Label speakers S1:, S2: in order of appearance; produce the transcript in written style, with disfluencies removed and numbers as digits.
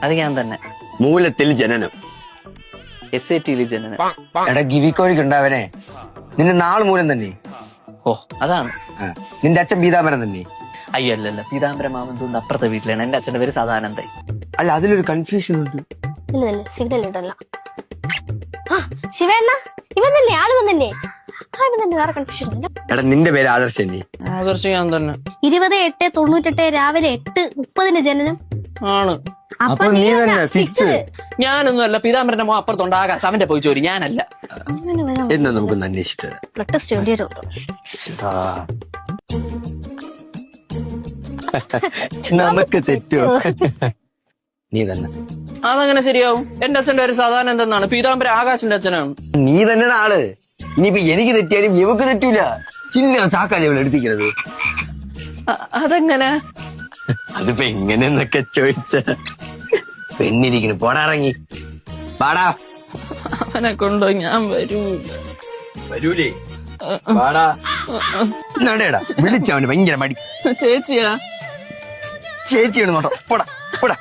S1: അത് ഞാൻ തന്നെ.
S2: മൂലത്തിൽ ജനനം.
S1: SAT ജനനം.
S2: എടാ ഗിവിക്കോഴിക്കുണ്ടാവനെ നിന്റെ നാള് മൂലം തന്നെ.
S1: ഓ അതാണ്.
S2: നിന്റെ അച്ഛൻ പീതാംബരൻ തന്നെ.
S1: അയ്യോ അല്ലല്ല, പീതാംബരം മാമൻ തോന്നുന്നു അപ്പുറത്തെ വീട്ടിലാണ്. എന്റെ അച്ഛന്റെ പേര് സദാനന്ദായി.
S2: അല്ല അതിലൊരു കൺഫ്യൂഷൻ ഉണ്ട്.
S3: സിഗ്നൽ ഇട്ടല്ല. ശിവേണ്ണ ഇവൻ തന്നെ ആള് വന്നല്ലേ? ഇവൻ തന്നെ, വേറെ കൺഫ്യൂഷൻ ഇല്ല.
S2: എടാ നിന്റെ പേര് ആദർശ് തന്നെ.
S1: ആദർശ് ഞാൻ തന്നെ.
S3: 20/8/98 രാവിലെ 8:30 ജനനം
S1: ആണ്.
S3: അപ്പൊ നീ തന്നെ ഫിക്സ്.
S1: ഞാനൊന്നും അല്ല. പീതാംബരന്റെ മോ അപ്പുറത്തുണ്ട് ആകാശ്, അവന്റെ പോയി ചോരി. ഞാനല്ല.
S2: എന്നാ നമുക്കൊന്ന് അന്വേഷിച്ചു
S3: ബ്ലഡ് ടെസ്റ്റ് വേണ്ടി വരും.
S2: നമുക്ക് തെറ്റോ? നീ തന്നെ.
S1: അതങ്ങനെ ശരിയാവും? എന്റെ അച്ഛന്റെ പേര് സദാനന്ദൻ എന്നാണ്. പീതാംബര ആകാശിന്റെ അച്ഛനാണ്.
S2: നീ തന്നെയാണ് ആള്. ഇനിയിപ്പോ എനിക്ക് തെറ്റിയാലും ഇവക്ക് തെറ്റൂല. ചില്ലറ ചാക്കാലി ഇവൾ എടുത്തിക്കുന്നത്.
S1: അതെങ്ങനെ?
S2: അതിപ്പോ എങ്ങനെന്നൊക്കെ ചോദിച്ച പെണ്ണിരിക്കുന്നു. പോടാറങ്ങി പാടാ.
S1: അവനെ കൊണ്ടോ ഞാൻ
S2: വരൂലേ? പാടാ. നടേടാ വിളിച്ചവന് ഭയങ്കര മടി.
S1: ചേച്ചിയാ?
S2: ചേച്ചിയാണ് നോട്ടോ. പോടാ പോടാ.